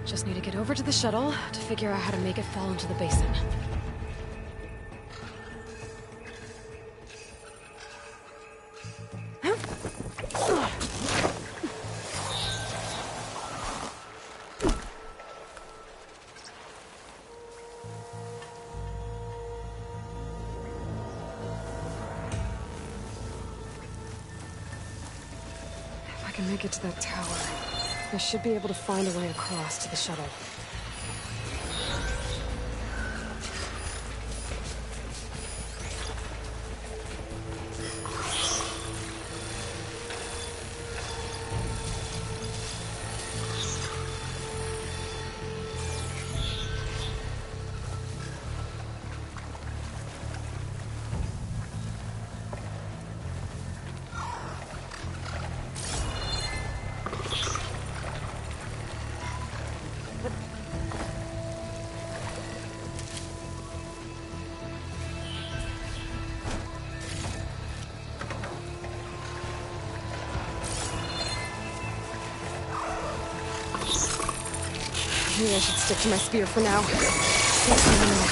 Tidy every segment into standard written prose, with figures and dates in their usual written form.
Just need to get over to the shuttle to figure out how to make it fall into the basin. If I can make it to that tower, I should be able to find a way across to the shuttle. Maybe I should stick to my spear for now. Save some ammo.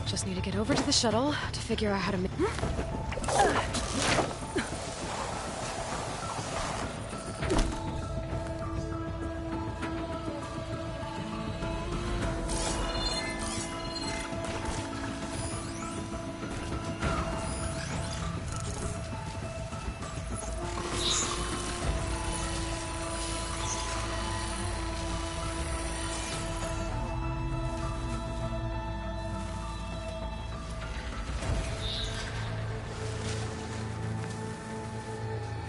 Just need to get over to the shuttle to figure out how to make...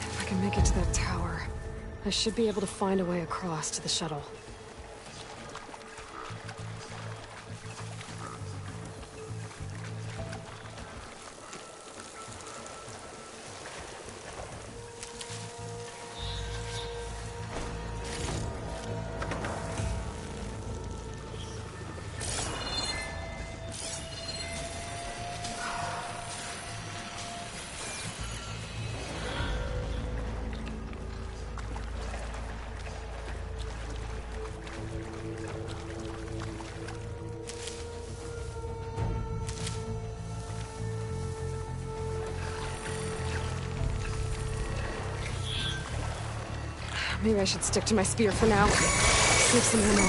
If I can make it to that tower, I should be able to find a way across to the shuttle. Maybe I should stick to my spear for now. Save some ammo.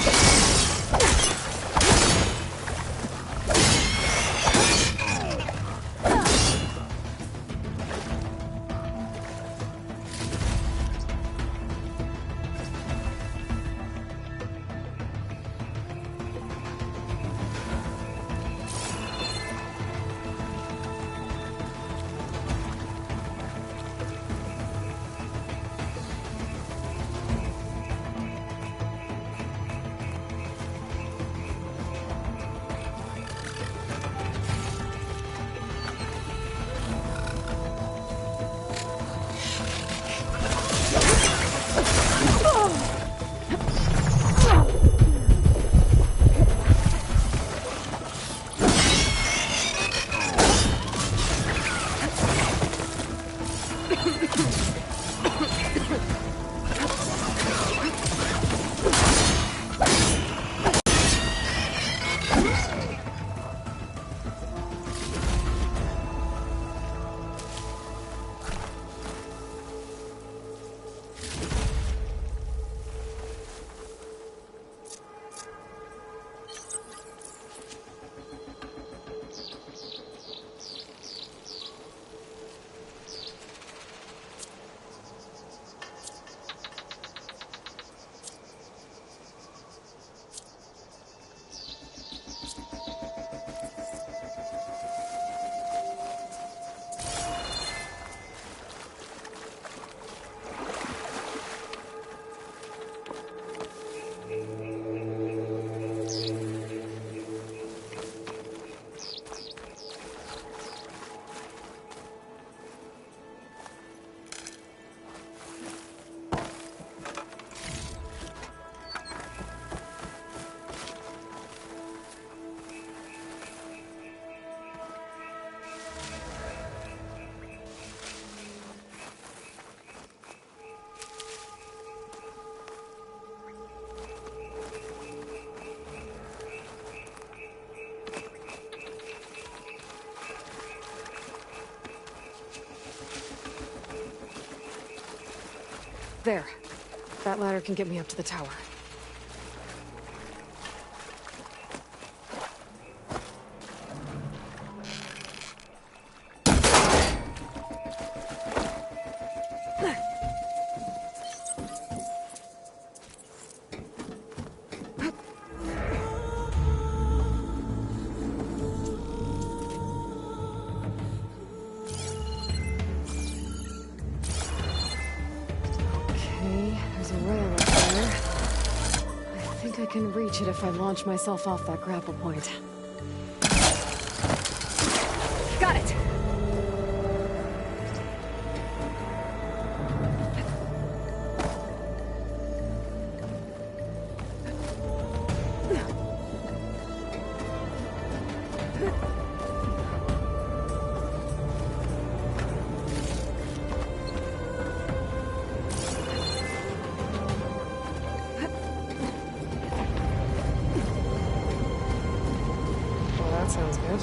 There. That ladder can get me up to the tower. I can reach it if I launch myself off that grapple point. Got it! Sounds good.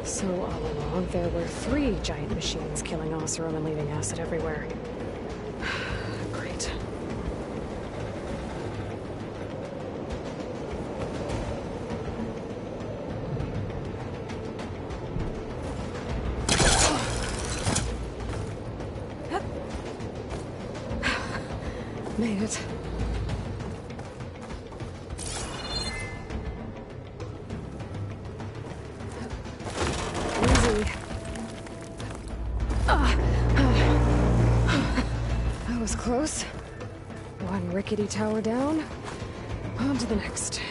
So all along, there were 3 giant machines killing Oseram and leaving acid everywhere. Great. Made it. That was close. One rickety tower down. On to the next.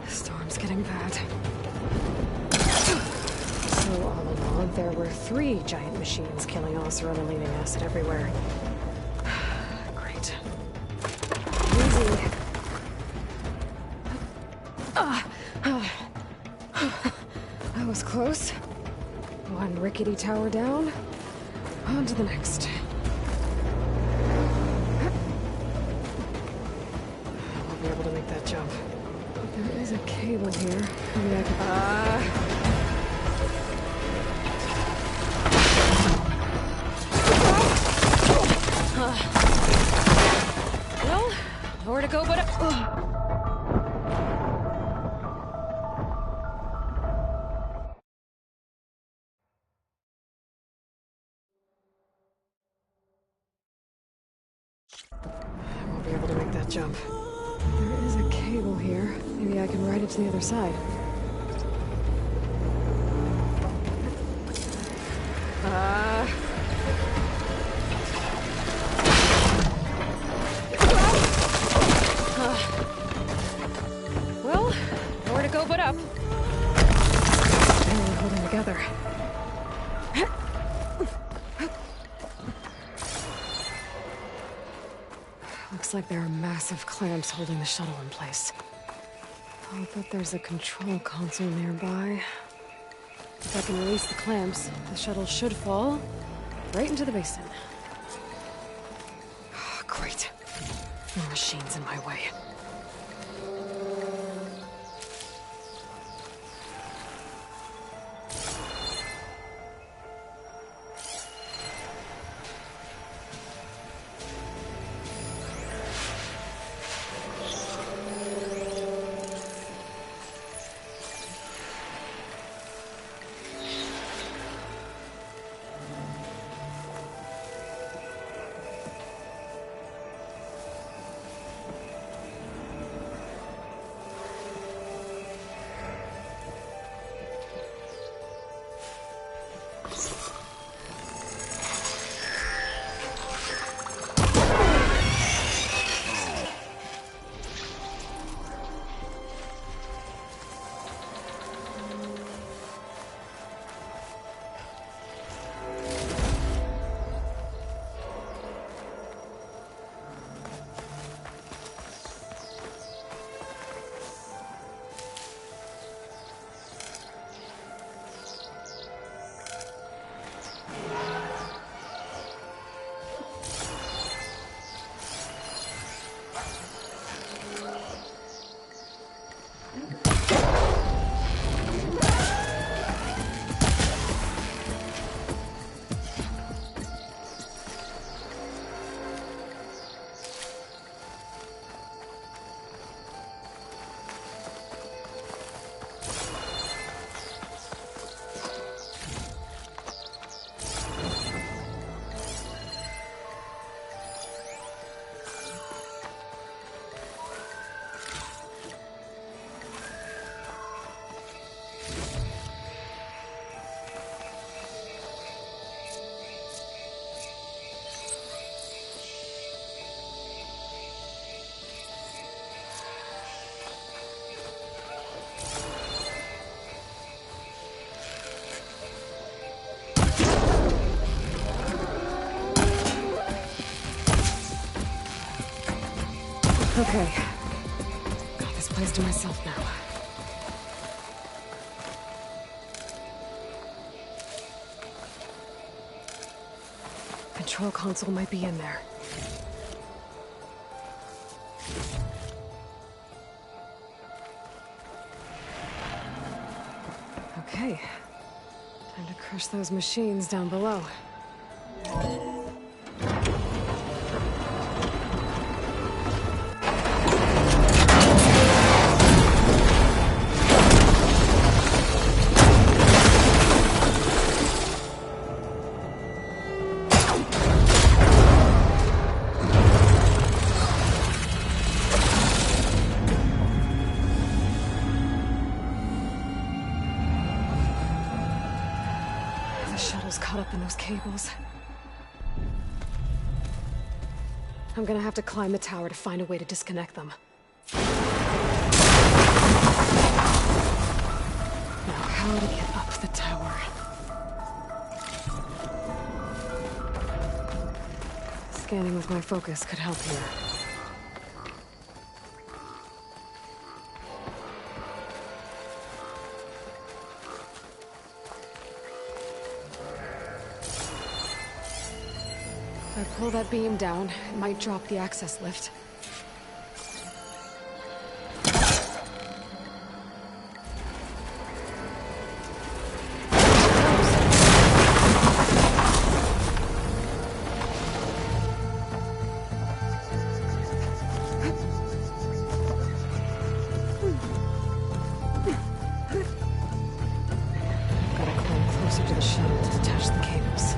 Storm's getting bad. So all along, there were 3 giant machines killing Oseram and leaving acid everywhere. Great. Easy. That was close. One rickety tower down. On to the next. I won't be able to make that jump. There is a cable here. Maybe I can... Well, nowhere to go but up. I won't be able to make that jump. There is a cable here. Maybe I can ride it to the other side. Well, nowhere to go but up. Barely holding together. Looks like there are massive clamps holding the shuttle in place. I'll bet there's a control console nearby. If I can release the clamps, the shuttle should fall right into the basin. Oh, great. More machines in my way. Okay. Got this place to myself now. Control console might be in there. Okay. Time to crush those machines down below. Caught up in those cables. I'm gonna have to climb the tower to find a way to disconnect them. Now, how to get up the tower? Scanning with my focus could help here. If I pull that beam down, it might drop the access lift. Gotta climb closer to the shuttle to detach the cables.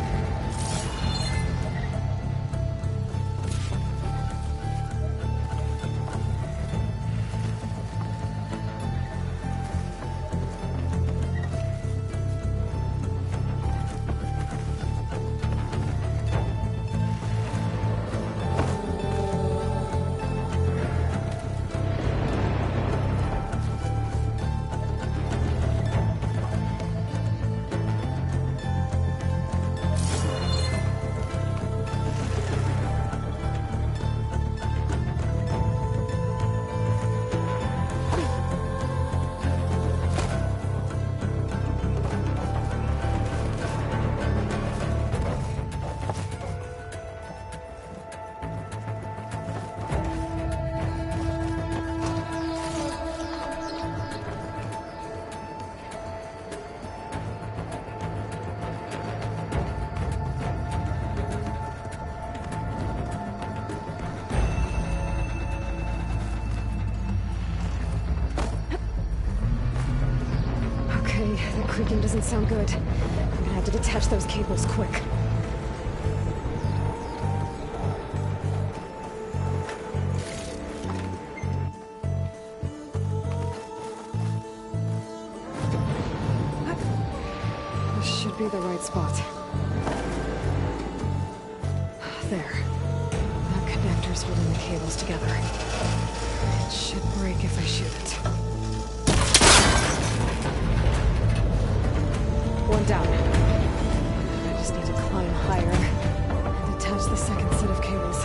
The creaking doesn't sound good. I'm gonna have to detach those cables quick. This should be the right spot. There. That connector's holding the cables together. It should break if I shoot it. One down. I just need to climb higher and detach the second set of cables.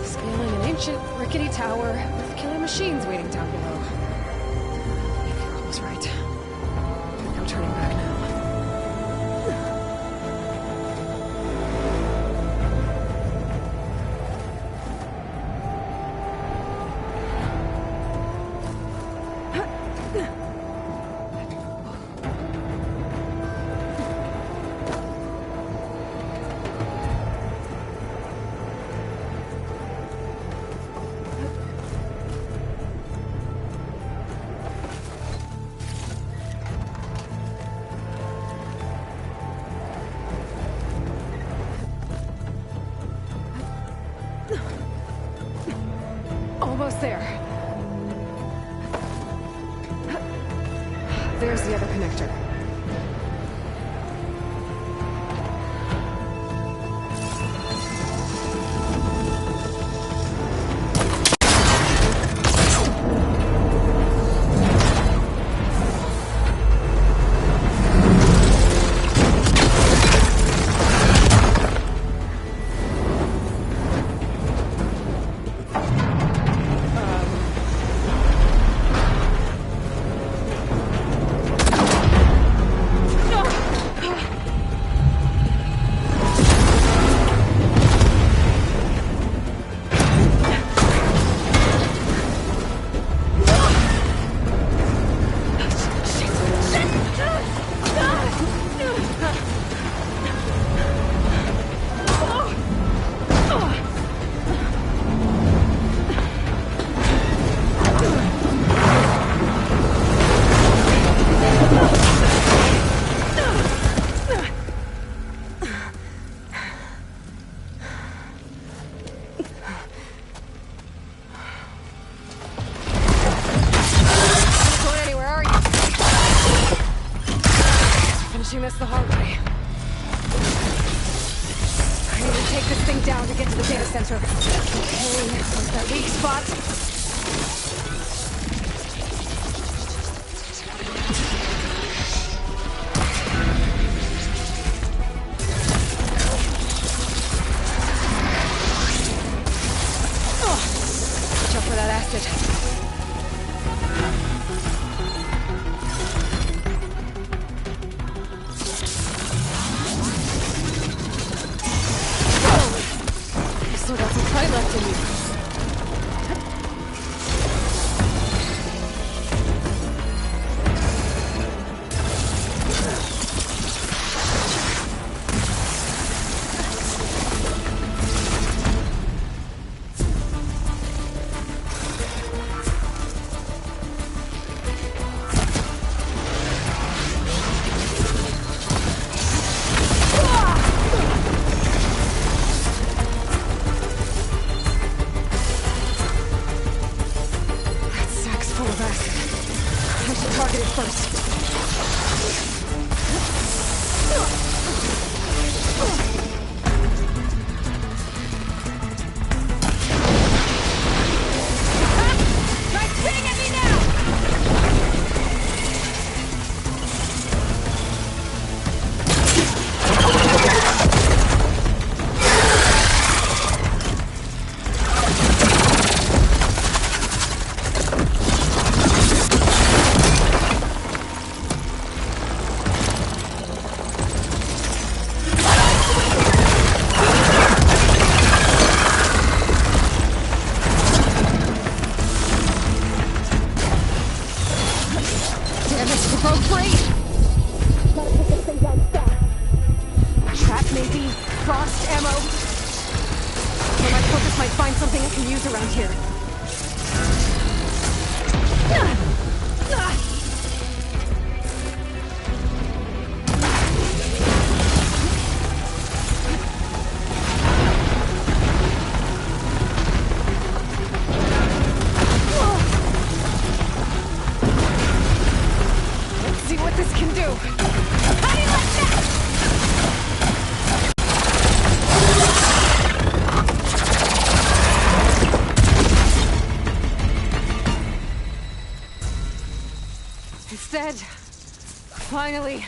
Scaling an ancient, rickety tower with killer machines waiting down below. The girl was right. No turning back now. Almost there. There's the other connector. us the hard way. I need to take this thing down to get to the data center. Okay, where's that weak spot? Watch out for that acid. Still got some fight left in you. Target it first. Try spitting at me now! Frost ammo. Well, my focus might find something I can use around here. Let's see what this can do. How do you like that? Instead, finally.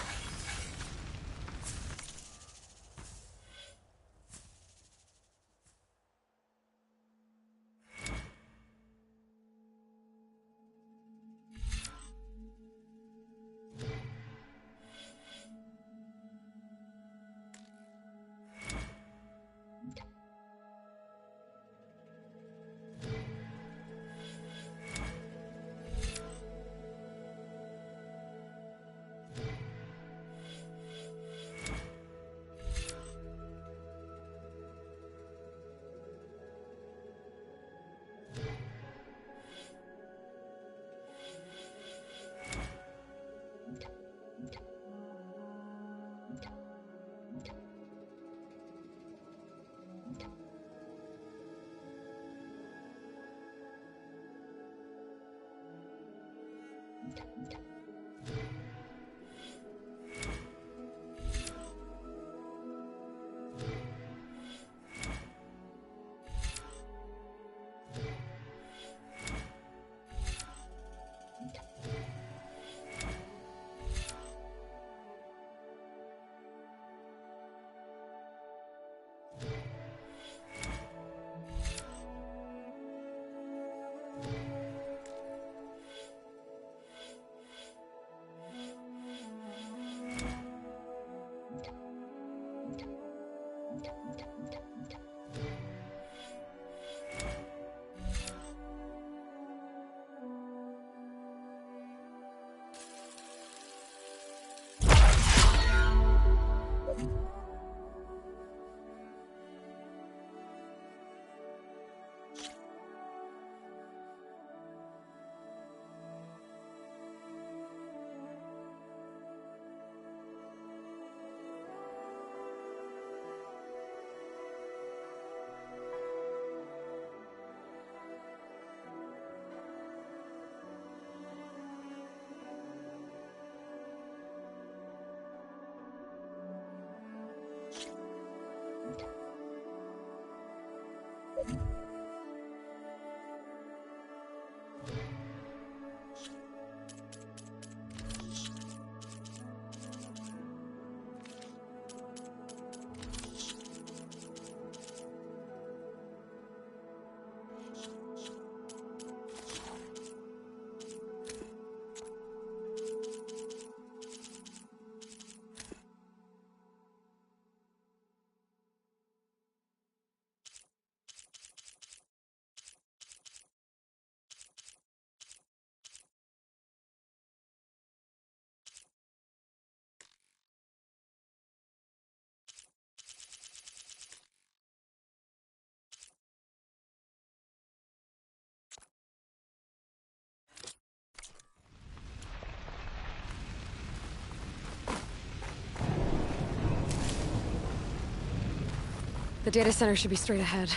The data center should be straight ahead.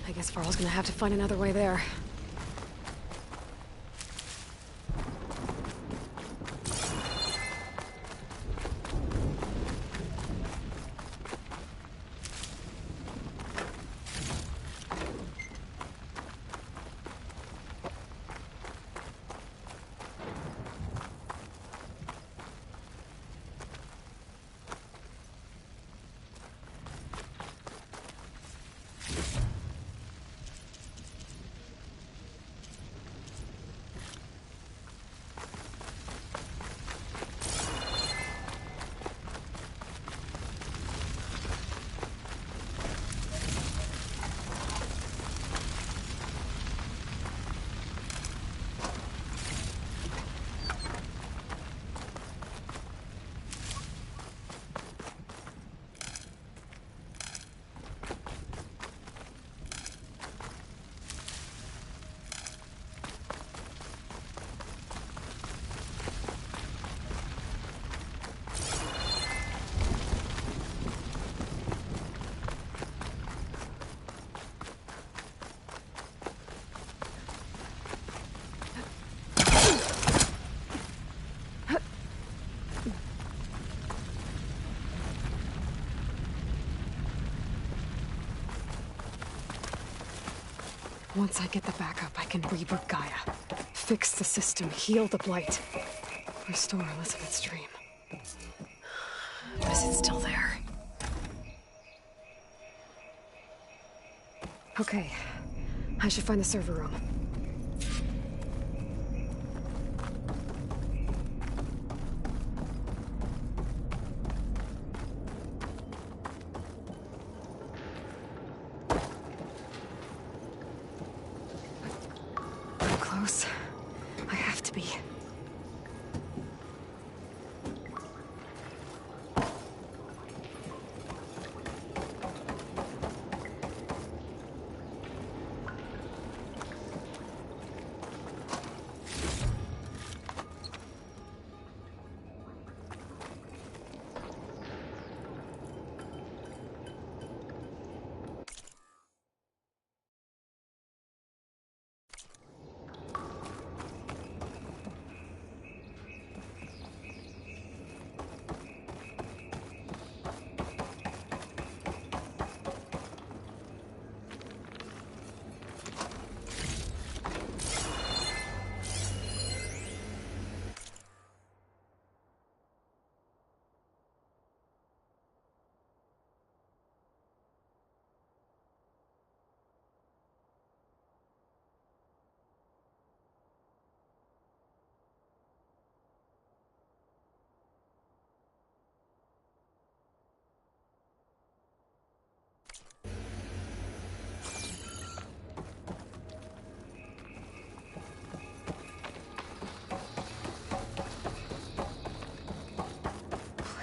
I guess Varl's gonna have to find another way there. Once I get the backup, I can reboot Gaia. Fix the system, heal the Blight. Restore Elizabeth's dream. But is it still there? Okay. I should find the server room. Close. I have to be.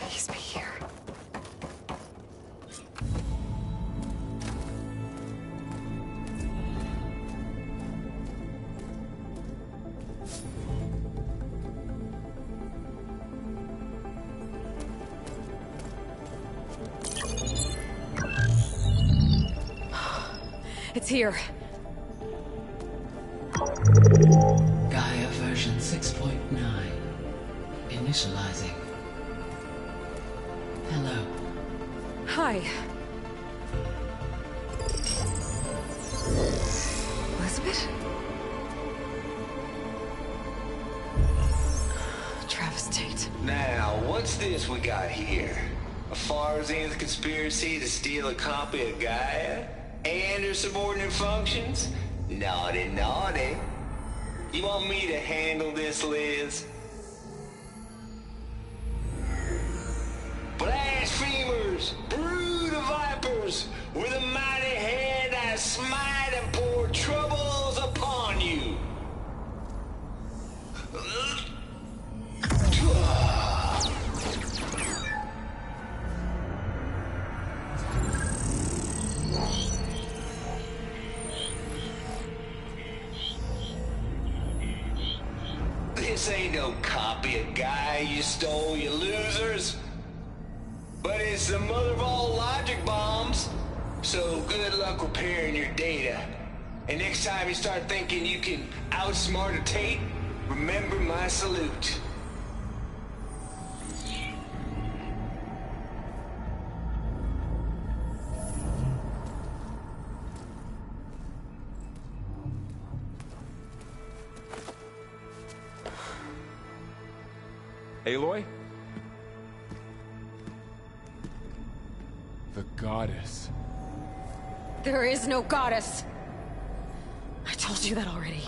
Please be here. It's here. Gaia version 6.9. Initializing. Hello. Hi. Now, what's this we got here? A Farzian's conspiracy to steal a copy of Gaia? And her subordinate functions? Naughty, naughty. You want me to handle this, Liz? Blasphemers! Brood of vipers! With a mighty hand I smite and pour troubles upon you! This ain't no copy of Gaia you stole, you losers. But it's the mother of all logic bombs. So good luck repairing your data. And next time you start thinking you can outsmart a Tate, remember my salute. Aloy? The goddess. There is no goddess! I told you that already.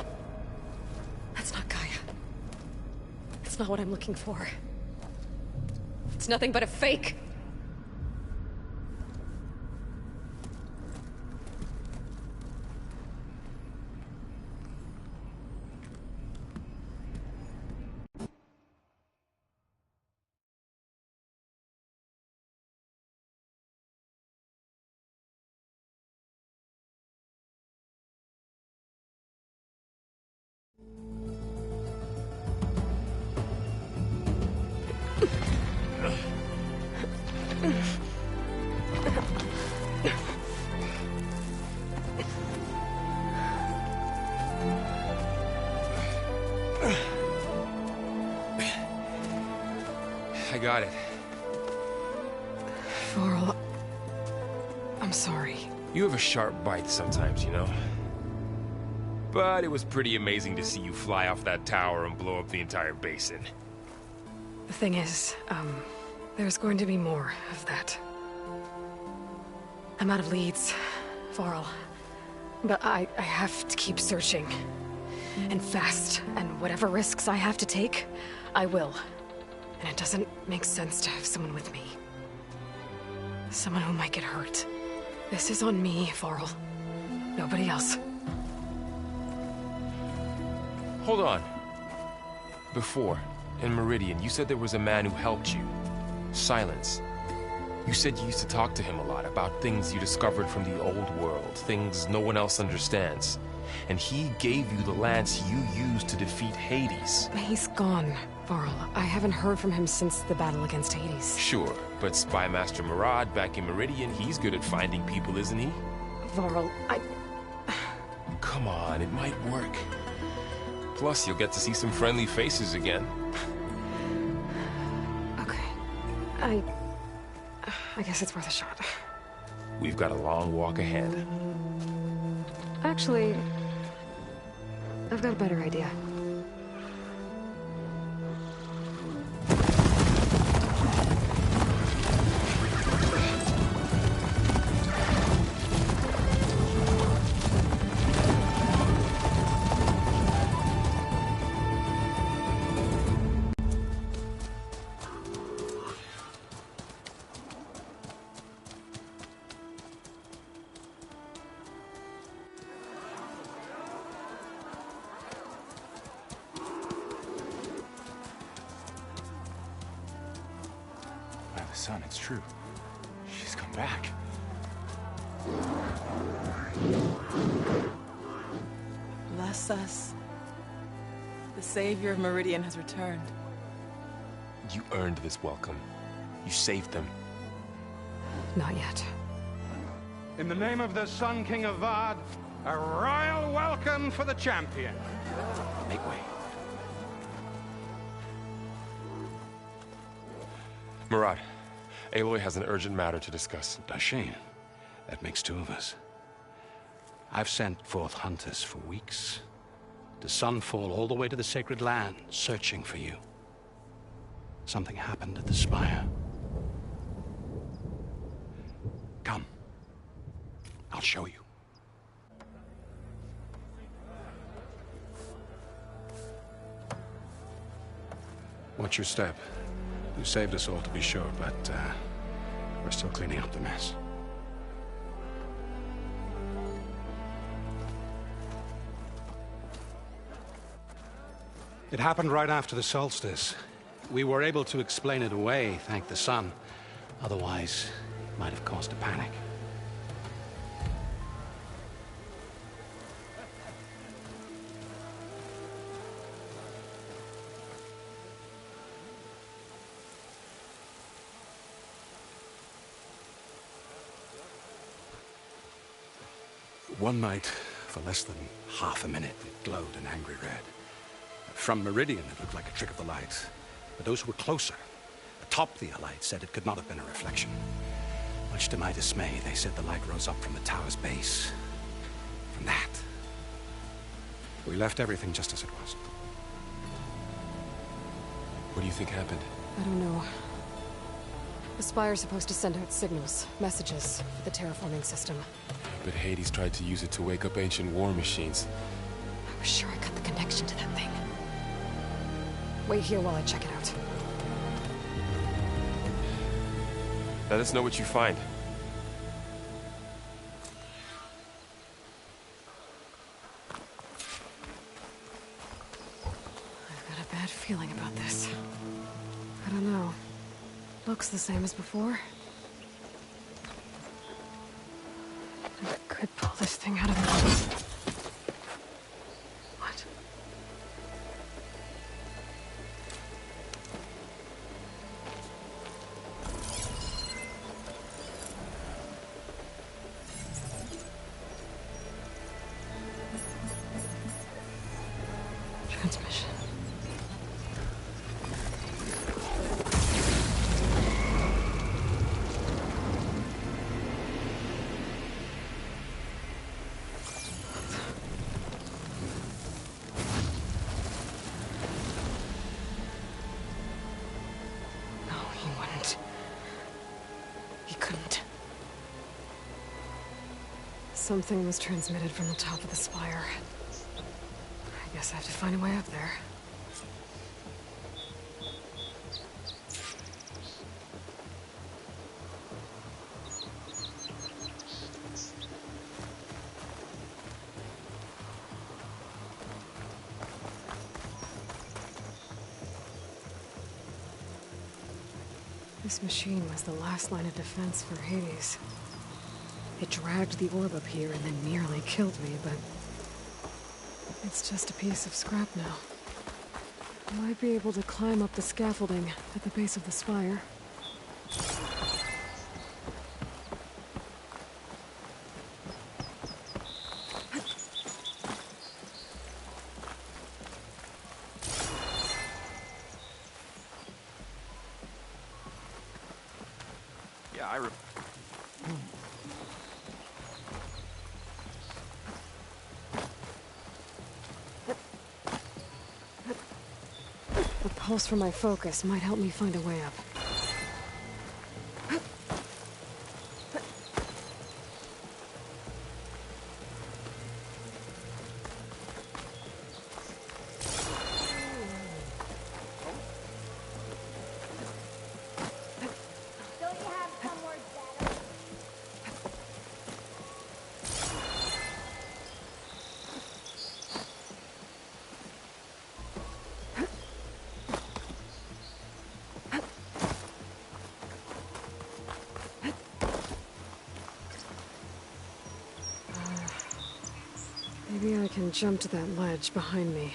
That's not Gaia. It's not what I'm looking for. It's nothing but a fake. I got it. Varl, I'm sorry. You have a sharp bite sometimes, you know? But it was pretty amazing to see you fly off that tower and blow up the entire basin. The thing is, there's going to be more of that. I'm out of leads, Varl. But I have to keep searching. And fast, and whatever risks I have to take, I will. And it doesn't make sense to have someone with me. Someone who might get hurt. This is on me, Varl. Nobody else. Hold on. Before, in Meridian, you said there was a man who helped you. Silence. You said you used to talk to him a lot about things you discovered from the old world, things no one else understands. And he gave you the lance you used to defeat Hades. He's gone, Varl. I haven't heard from him since the battle against Hades. Sure, but Spy Master Murad back in Meridian, he's good at finding people, isn't he? Varl, Come on, it might work. Plus, you'll get to see some friendly faces again. Okay. I guess it's worth a shot. We've got a long walk ahead. Actually, I've got a better idea. Son, it's true. She's come back. Bless us. The savior of Meridian has returned. You earned this welcome. You saved them. Not yet. In the name of the Sun King of Vard, a royal welcome for the champion. Make way. Murad, Aloy has an urgent matter to discuss. Dashane, that makes two of us. I've sent forth hunters for weeks, to Sunfall all the way to the Sacred Land, searching for you. Something happened at the spire. Come. I'll show you. Watch your step. You saved us all, to be sure, but we're still cleaning up the mess. It happened right after the solstice. We were able to explain it away, thank the sun. Otherwise, it might have caused a panic. One night, for less than half a minute, it glowed an angry red. From Meridian, it looked like a trick of the light. But those who were closer, atop the light, said it could not have been a reflection. Much to my dismay, they said the light rose up from the tower's base. From that. We left everything just as it was. What do you think happened? I don't know. The Spire's supposed to send out signals, messages, for the terraforming system. But Hades tried to use it to wake up ancient war machines. I was sure I got the connection to that thing. Wait here while I check it out. Let us know what you find. I've got a bad feeling about this. I don't know. Looks the same as before. I could pull this thing out of the... What? Transmission. Something was transmitted from the top of the spire. I guess I have to find a way up there. This machine was the last line of defense for Hades. It dragged the orb up here and then nearly killed me, but... it's just a piece of scrap now. I might be able to climb up the scaffolding at the base of the spire. The pulse from my focus might help me find a way up. Maybe I can jump to that ledge behind me.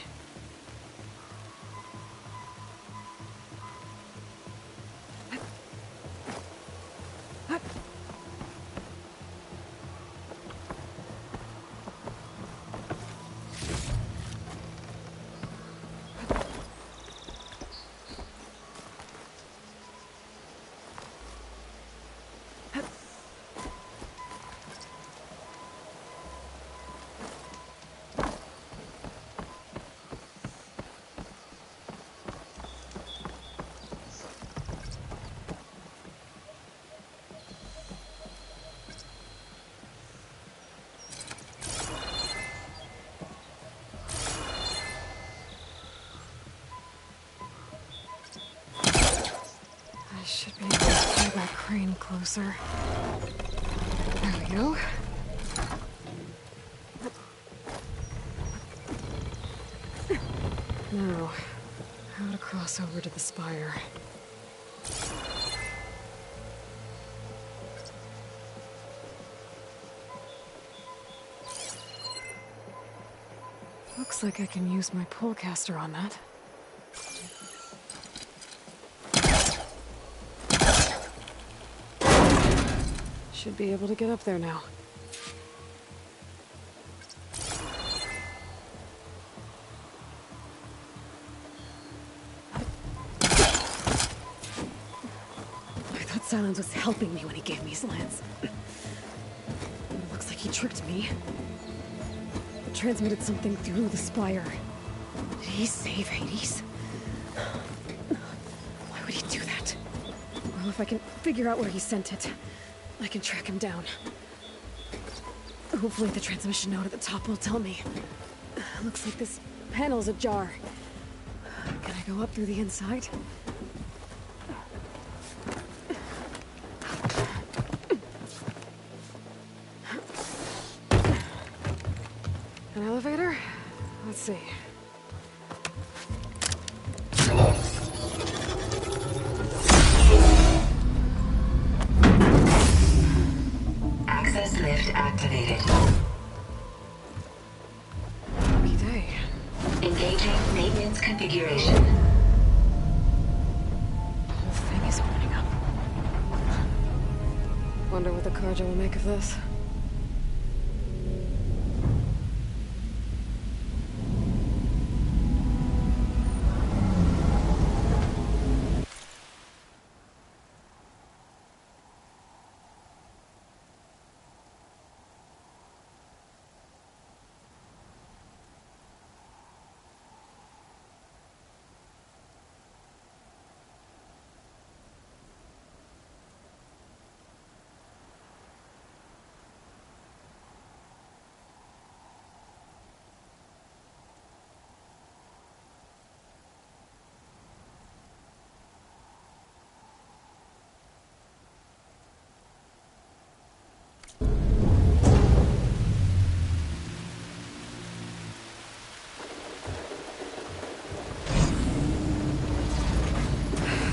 Should be able to pull that crane closer. There we go. Now, how to cross over to the spire. Looks like I can use my pullcaster on that. Should be able to get up there now. I thought Silence was helping me when he gave me his lance. It looks like he tricked me. It transmitted something through the spire. Did he save Hades? Why would he do that? Well, if I can figure out where he sent it, I can track him down. Hopefully the transmission node at the top will tell me. Looks like this panel's ajar. Can I go up through the inside? An elevator? Let's see. Access lift activated. Lucky day. Engaging maintenance configuration. The whole thing is opening up. Wonder what the Carja will make of this.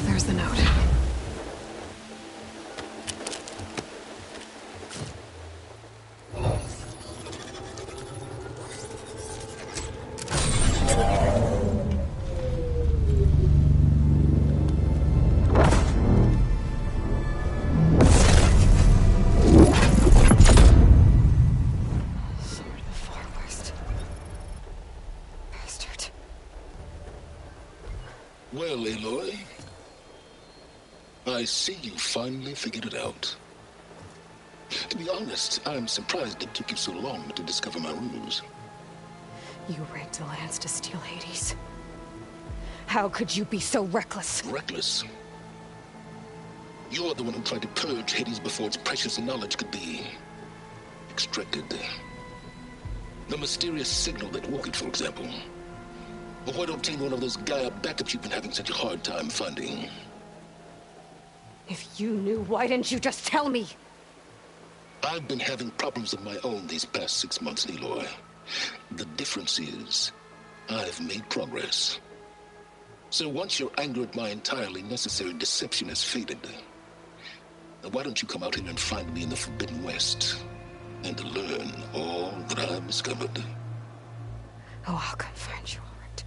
There's the note. Somewhere to the far west. Bastard. Well, Aloy, I see you finally figured it out. To be honest, I'm surprised it took you so long to discover my ruse. You rigged the lance to steal Hades. How could you be so reckless? Reckless? You're the one who tried to purge Hades before its precious knowledge could be extracted. The mysterious signal that woke it, for example. Or why to obtain one of those Gaia backups you've been having such a hard time finding. If you knew, why didn't you just tell me? I've been having problems of my own these past 6 months, Aloy. The difference is, I've made progress. So once your anger at my entirely necessary deception has faded, why don't you come out here and find me in the Forbidden West, and learn all that I've discovered? Oh, I'll come find you, all right.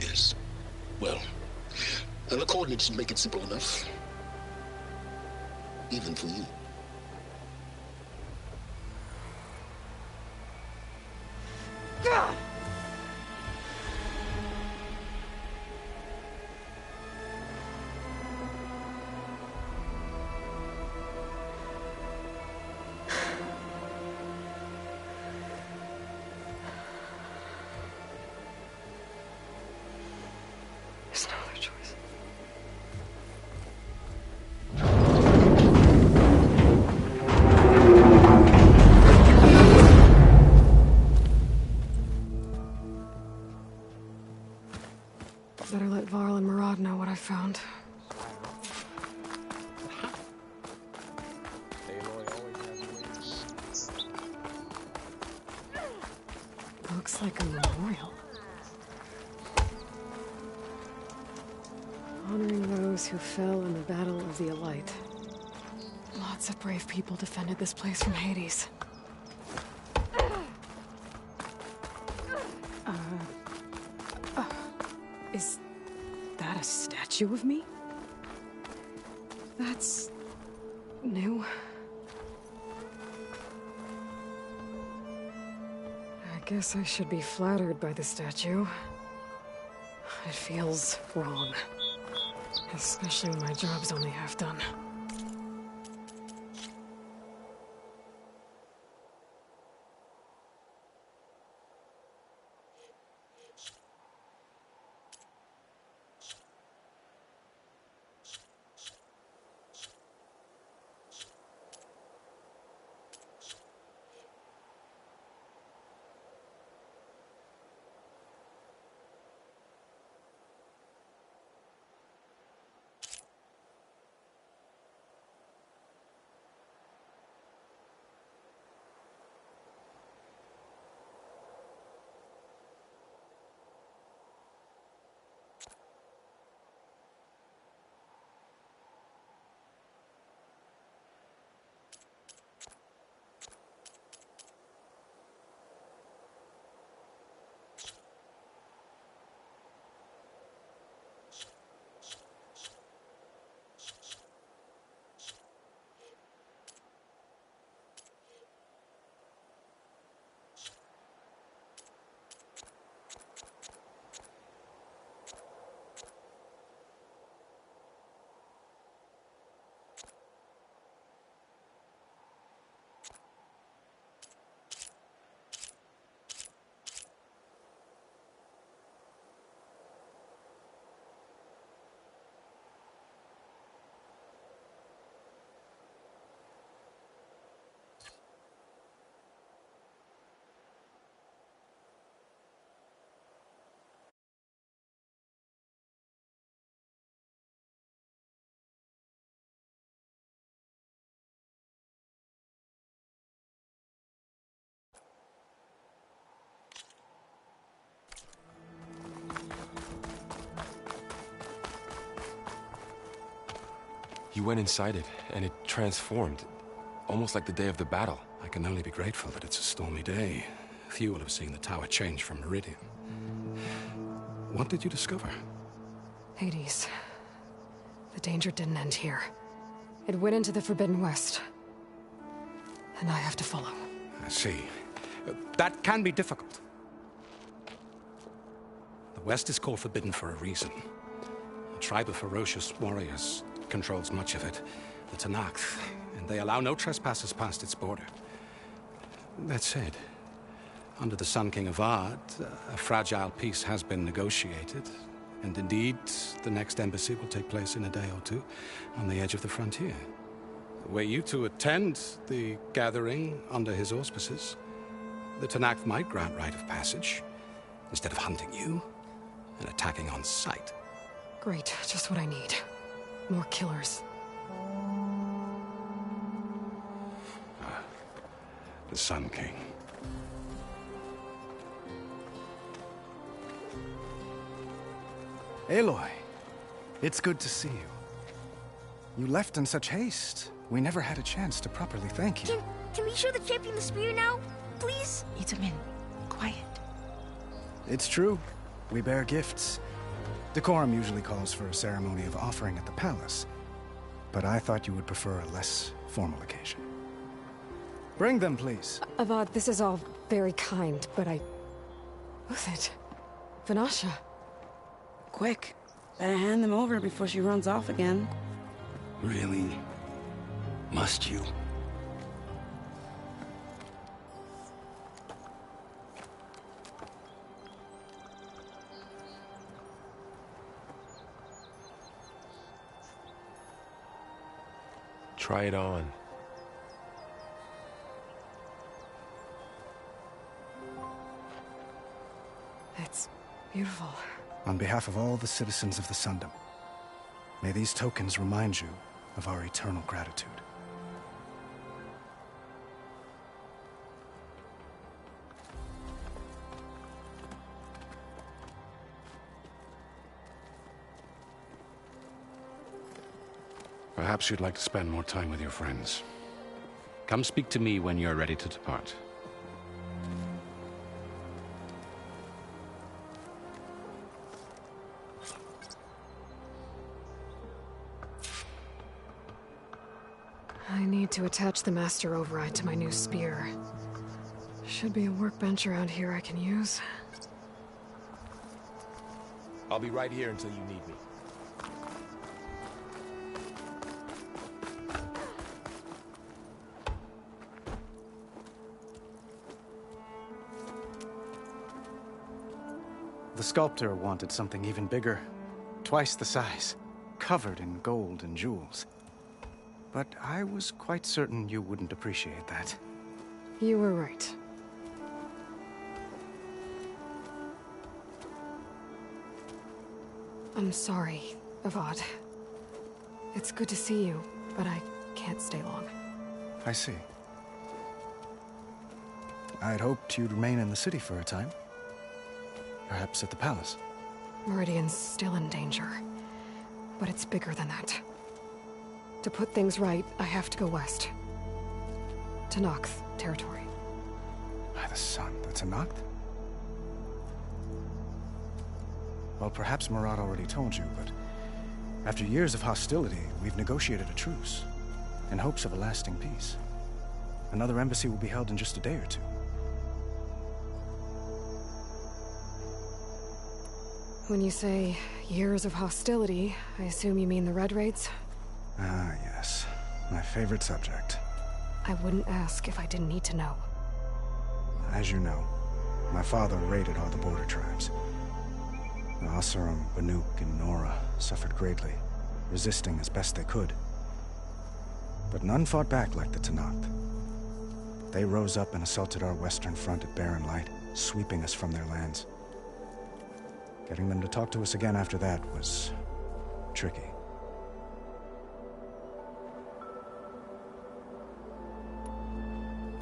Yes. Well, the coordinates make it simple enough. Even for you. Gah! There's no other choice. Looks like a memorial. Honoring those who fell in the Battle of the Elite. Lots of brave people defended this place from Hades. Is that a statue of me? That's... new. I guess I should be flattered by the statue. It feels wrong. Especially when my job's only half done. You went inside it, and it transformed. Almost like the day of the battle. I can only be grateful that it's a stormy day. Few will have seen the tower change from Meridian. What did you discover? Hades. The danger didn't end here. It went into the Forbidden West. And I have to follow. I see. That can be difficult. The West is called Forbidden for a reason. A tribe of ferocious warriors controls much of it, the Tenakth, and they allow no trespassers past its border. That said, under the Sun King Avad, a fragile peace has been negotiated, and indeed, the next embassy will take place in a day or two on the edge of the frontier. Were you to attend the gathering under his auspices, the Tenakth might grant right of passage, instead of hunting you and attacking on sight. Great, just what I need. More killers. The Sun King. Aloy, it's good to see you. You left in such haste. We never had a chance to properly thank you. Can we show the champion the spear now? Please? Itamin, quiet. It's true. We bear gifts. Decorum usually calls for a ceremony of offering at the palace, but I thought you would prefer a less formal occasion. Bring them, please. Avad, this is all very kind, but Who's it? Vanasha. Quick. Better hand them over before she runs off again. Really? Must you? Try it on. It's beautiful. On behalf of all the citizens of the Sundom, may these tokens remind you of our eternal gratitude. Perhaps you'd like to spend more time with your friends. Come speak to me when you're ready to depart. I need to attach the Master Override to my new spear. Should be a workbench around here I can use. I'll be right here until you need me. The sculptor wanted something even bigger. Twice the size. Covered in gold and jewels. But I was quite certain you wouldn't appreciate that. You were right. I'm sorry, Avad. It's good to see you, but I can't stay long. I see. I'd hoped you'd remain in the city for a time. Perhaps at the palace. Meridian's still in danger. But it's bigger than that. To put things right, I have to go west. To Tenakth territory. By the sun, the Tenakth? Well, perhaps Murad already told you, but after years of hostility, we've negotiated a truce, in hopes of a lasting peace. Another embassy will be held in just a day or two. When you say years of hostility, I assume you mean the Red Raids? Ah, yes. My favorite subject. I wouldn't ask if I didn't need to know. As you know, my father raided all the border tribes. The Oseram, Banuk, and Nora suffered greatly, resisting as best they could. But none fought back like the Tenakth. They rose up and assaulted our western front at Barren Light, sweeping us from their lands. Getting them to talk to us again after that was tricky.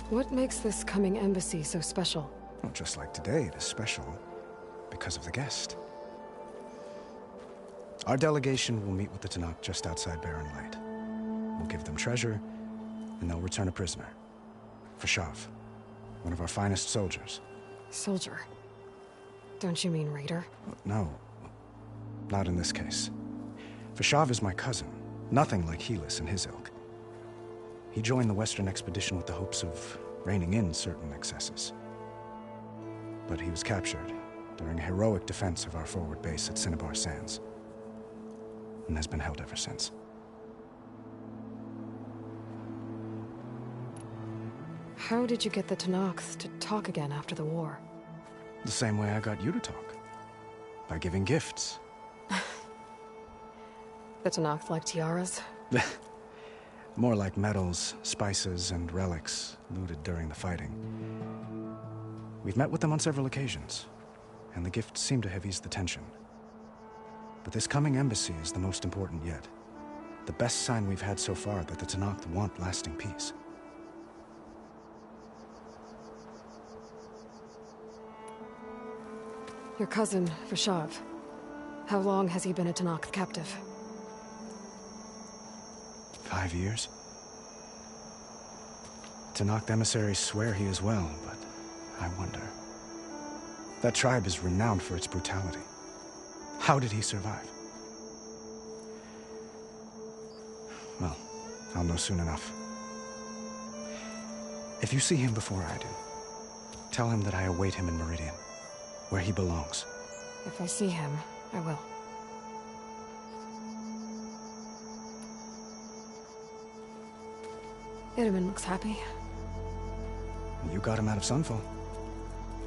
What makes this coming embassy so special? Well, just like today, it is special because of the guest. Our delegation will meet with the Tenakth just outside Barren Light. We'll give them treasure, and they'll return a prisoner. Fashav, one of our finest soldiers. Soldier? Don't you mean raider? No, not in this case. Fashav is my cousin, nothing like Helis and his ilk. He joined the Western expedition with the hopes of reining in certain excesses. But he was captured during a heroic defense of our forward base at Cinnabar Sands, and has been held ever since. How did you get the Tenakth to talk again after the war? The same way I got you to talk. By giving gifts. The Tenakth like tiaras? More like medals, spices, and relics looted during the fighting. We've met with them on several occasions, and the gifts seem to have eased the tension. But this coming embassy is the most important yet. The best sign we've had so far that the Tenakth want lasting peace. Your cousin, Fashav. How long has he been a Tenakth captive? 5 years. Tenakth emissaries swear he is well, but I wonder. That tribe is renowned for its brutality. How did he survive? Well, I'll know soon enough. If you see him before I do, tell him that I await him in Meridian, where he belongs. If I see him, I will. Itamen looks happy. You got him out of Sunfall.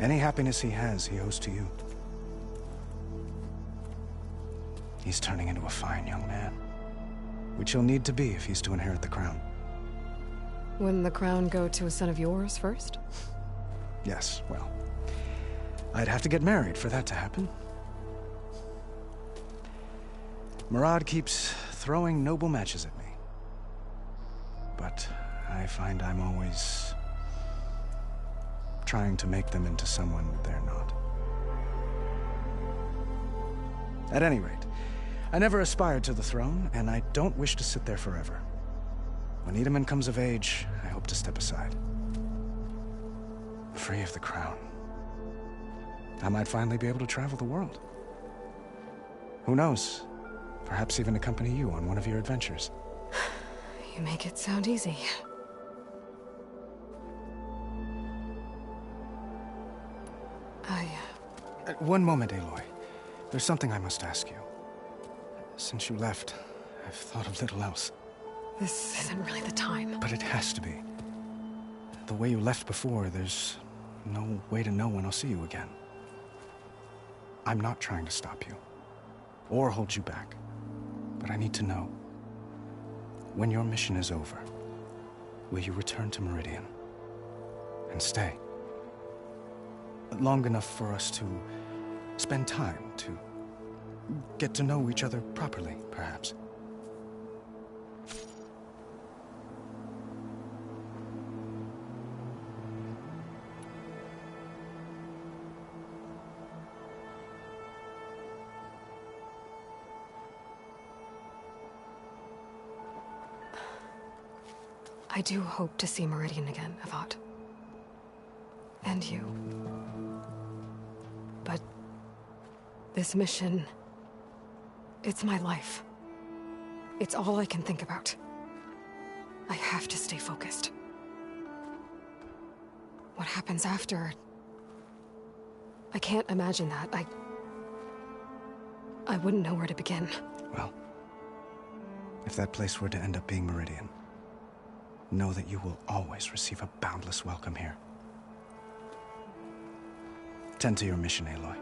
Any happiness he has, he owes to you. He's turning into a fine young man, which he'll need to be if he's to inherit the crown. Wouldn't the crown go to a son of yours first? Yes, well, I'd have to get married for that to happen. Murad keeps throwing noble matches at me. But I find I'm always trying to make them into someone they're not. At any rate, I never aspired to the throne, and I don't wish to sit there forever. When Itamen comes of age, I hope to step aside. Free of the crown. I might finally be able to travel the world. Who knows? Perhaps even accompany you on one of your adventures. You make it sound easy. One moment, Aloy. There's something I must ask you. Since you left, I've thought of little else. This isn't really the time. But it has to be. The way you left before, there's no way to know when I'll see you again. I'm not trying to stop you, or hold you back. But I need to know, when your mission is over, will you return to Meridian? And stay? Long enough for us to spend time, to get to know each other properly, perhaps. I do hope to see Meridian again, Avad. And you. But this mission, it's my life. It's all I can think about. I have to stay focused. What happens after? I can't imagine that. I wouldn't know where to begin. Well, if that place were to end up being Meridian, know that you will always receive a boundless welcome here. Tend to your mission, Aloy.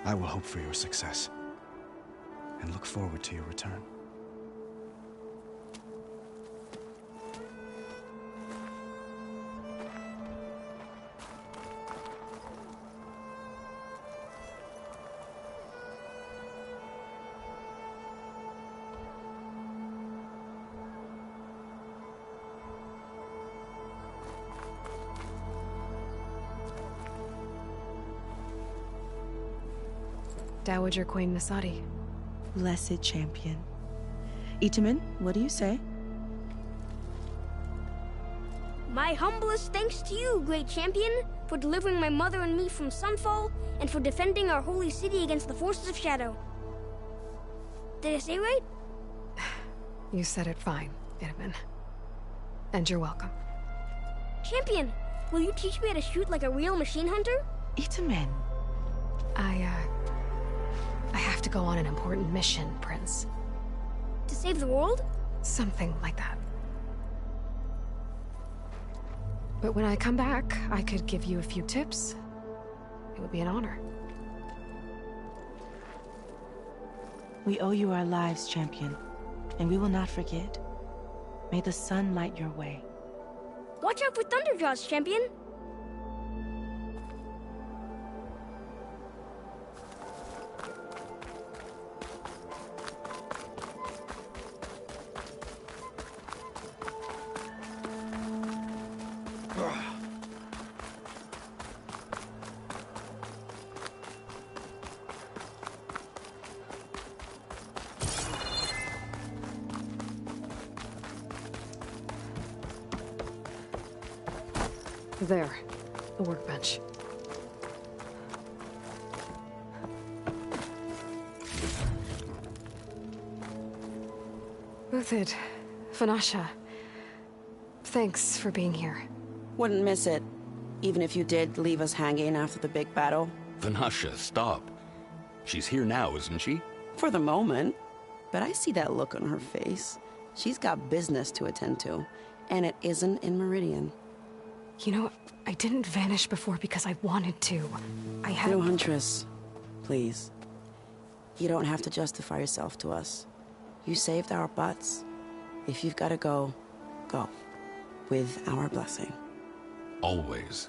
I will hope for your success, and look forward to your return. Dowager Queen Nasadi. Blessed champion. Itamen, what do you say? My humblest thanks to you, great champion, for delivering my mother and me from Sunfall, and for defending our holy city against the forces of Shadow. Did I say right? You said it fine, Itamen. And you're welcome. Champion, will you teach me how to shoot like a real machine hunter? Itamen. I have to go on an important mission, Prince. To save the world? Something like that. But when I come back, I could give you a few tips. It would be an honor. We owe you our lives, champion, and we will not forget. May the sun light your way. Watch out for Thunderjaws, champion! There, the workbench. Uthid, Vanasha, thanks for being here. Wouldn't miss it, even if you did leave us hanging after the big battle. Vanasha, stop. She's here now, isn't she? For the moment. But I see that look on her face. She's got business to attend to, and it isn't in Meridian. You know, I didn't vanish before because I wanted to. I had... No, Huntress. Please. You don't have to justify yourself to us. You saved our butts. If you've got to go, go. With our blessing. Always.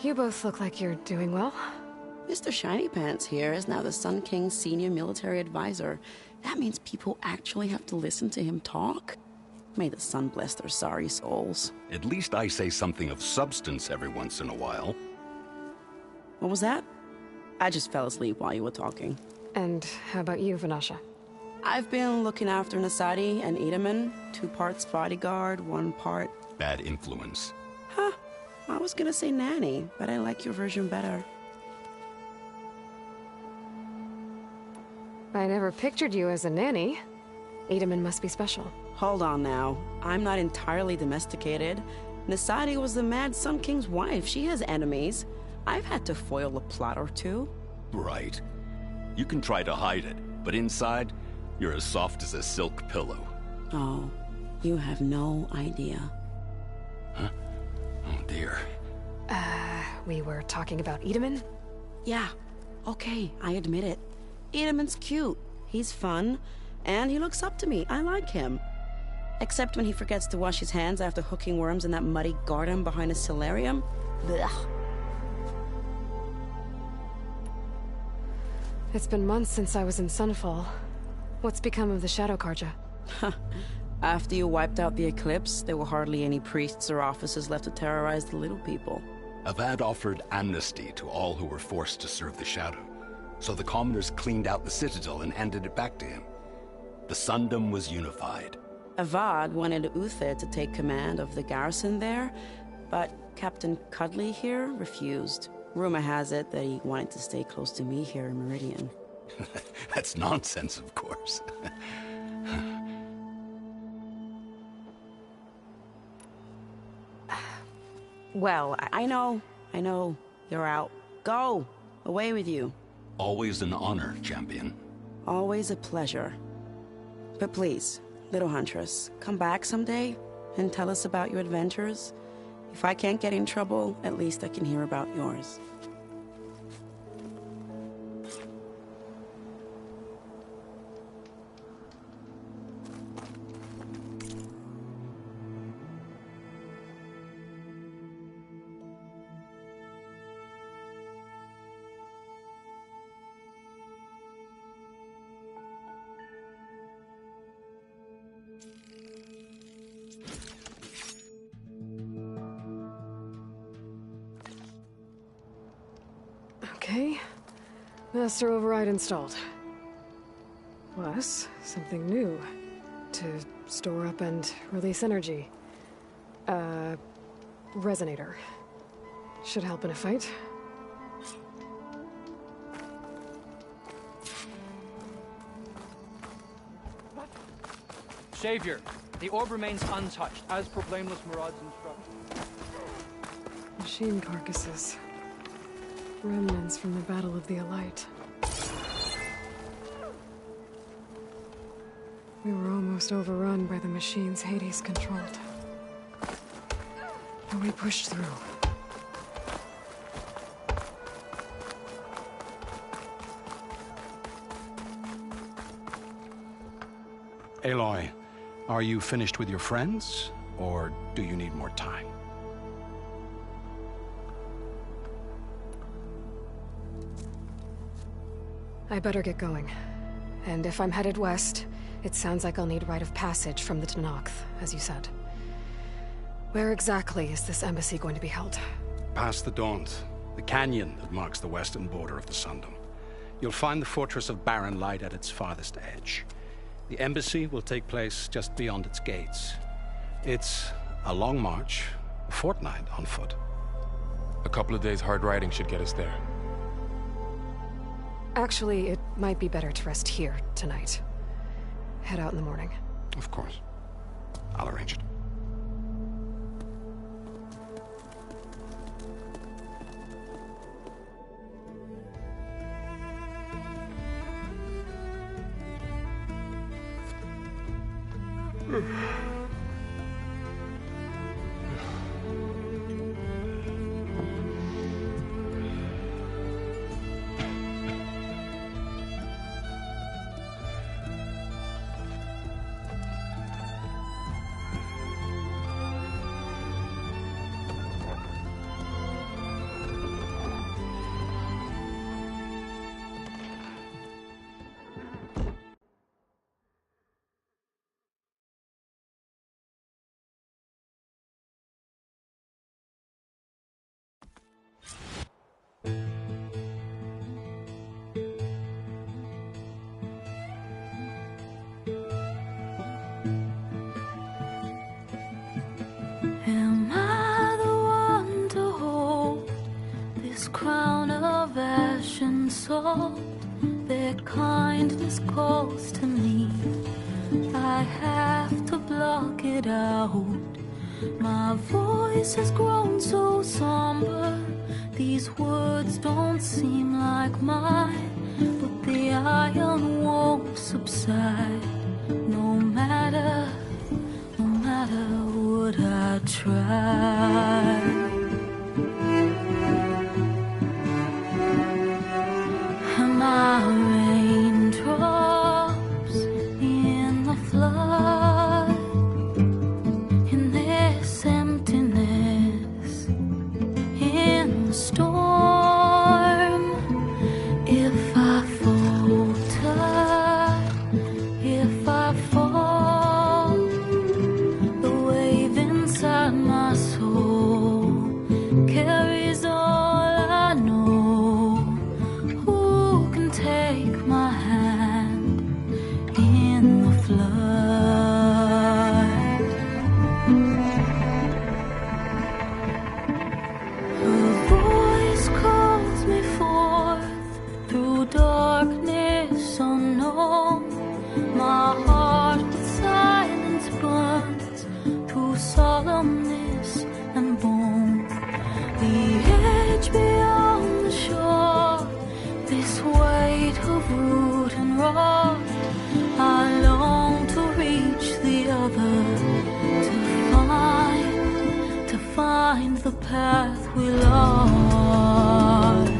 You both look like you're doing well. Mr. Shiny Pants here is now the Sun King's senior military advisor. That means people actually have to listen to him talk? May the sun bless their sorry souls. At least I say something of substance every once in a while. What was that? I just fell asleep while you were talking. And how about you, Vanasha? I've been looking after Nasadi and Edaman. 2 parts bodyguard, 1 part... Bad influence. Huh. I was gonna say nanny, but I like your version better. I never pictured you as a nanny. Edaman must be special. Hold on now. I'm not entirely domesticated. Nasadi was the Mad Sun King's wife. She has enemies. I've had to foil a plot or 2. Right. You can try to hide it, but inside, you're as soft as a silk pillow. Oh, you have no idea. Huh? Oh dear. We were talking about Edaman? Yeah. Okay, I admit it. Edaman's cute. He's fun. And he looks up to me. I like him. Except when he forgets to wash his hands after hooking worms in that muddy garden behind a solarium. Blech. It's been months since I was in Sunfall. What's become of the Shadow Carja? After you wiped out the Eclipse, there were hardly any priests or officers left to terrorize the little people. Avad offered amnesty to all who were forced to serve the Shadow. So the commoners cleaned out the Citadel and handed it back to him. The Sundom was unified. Avad wanted Uther to take command of the garrison there, but Captain Cudley here refused. Rumor has it that he wanted to stay close to me here in Meridian. That's nonsense, of course. Well, I know. You're out. Go! Away with you. Always an honor, champion. Always a pleasure. But please, little Huntress, come back someday and tell us about your adventures. If I can't get in trouble, at least I can hear about yours. Okay. Master Override installed. Plus, something new. To store up and release energy. Resonator. Should help in a fight. Savior, the orb remains untouched, as per Blameless Murad's instructions. Machine carcasses. Remnants from the Battle of the Elite. We were almost overrun by the machines Hades controlled. But we pushed through. Aloy, are you finished with your friends, or do you need more time? I better get going. And if I'm headed west, it sounds like I'll need rite of passage from the Tenakth, as you said. Where exactly is this embassy going to be held? Past the Daunt, the canyon that marks the western border of the Sundom. You'll find the fortress of Barren Light at its farthest edge. The embassy will take place just beyond its gates. It's a long march, a fortnight on foot. A couple of days hard riding should get us there. Actually, it might be better to rest here tonight. Head out in the morning. Of course. I'll arrange it. kindness calls to me, I have to block it out. My voice has grown so somber, these words don't seem like mine, but the iron won't subside, no matter what I try. And my raindrops in the flood, in this emptiness, in the storm. If I falter, if I fall, the wave inside my soul carries all I know. Who can take my hand in the flood? Her voice calls me forth through darkness unknown. My heart with silence burns through solemnness and bone. The edge beyond the shore, this weight of root and rock, I long to reach the other, to find the path we lost.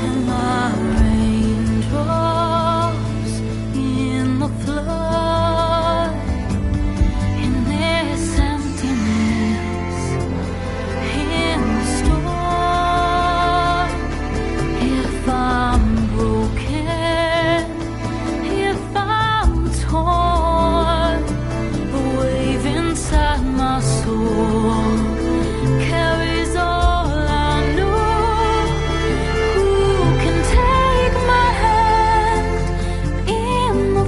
And my raindrops in the flood, in this emptiness, in the storm. If I'm broken, if I'm torn, the wave inside my soul carries all I know. Who can take my hand in the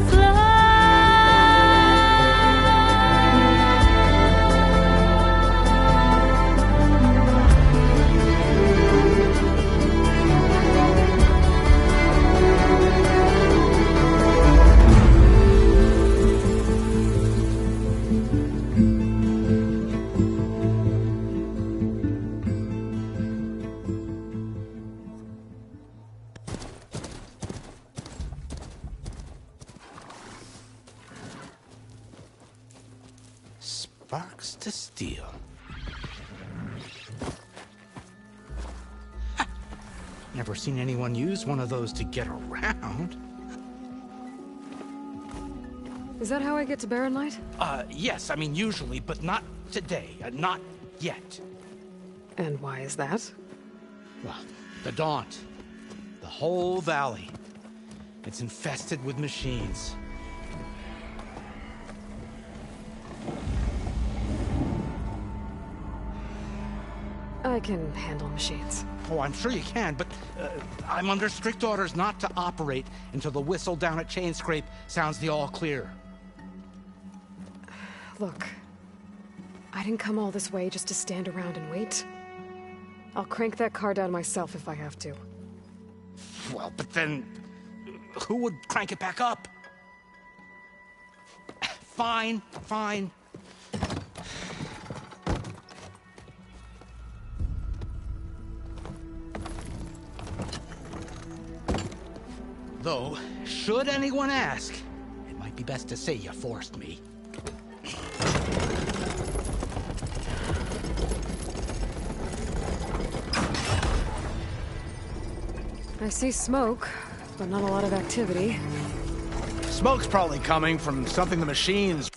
Sparks to steel. Never seen anyone use one of those to get around. Is that how I get to Barren Light? Yes, I mean usually, but not today. Not yet. And why is that? Well, the Daunt. The whole valley. It's infested with machines. I can handle machines. Oh, I'm sure you can, but I'm under strict orders not to operate until the whistle down at Chainscrape sounds the all clear. Look, I didn't come all this way just to stand around and wait. I'll crank that car down myself if I have to. Well, but then who would crank it back up? Fine, fine. Though, should anyone ask, it might be best to say you forced me. I see smoke, but not a lot of activity. Smoke's probably coming from something the machines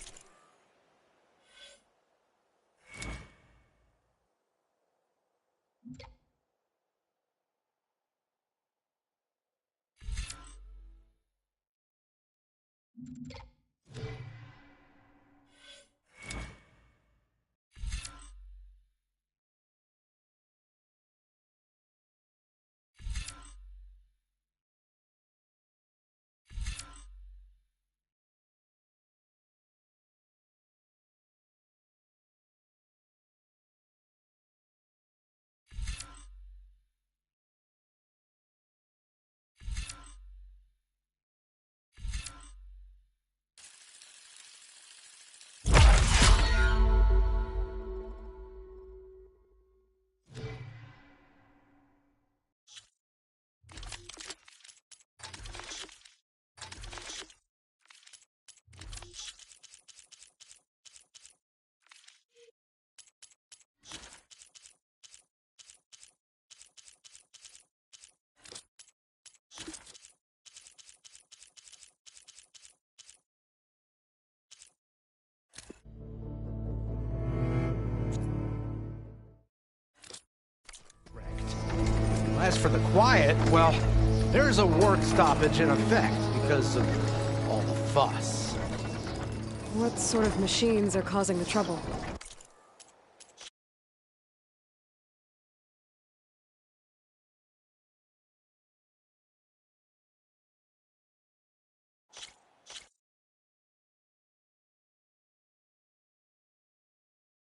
As for the quiet, well, there's a work stoppage in effect because of all the fuss. What sort of machines are causing the trouble?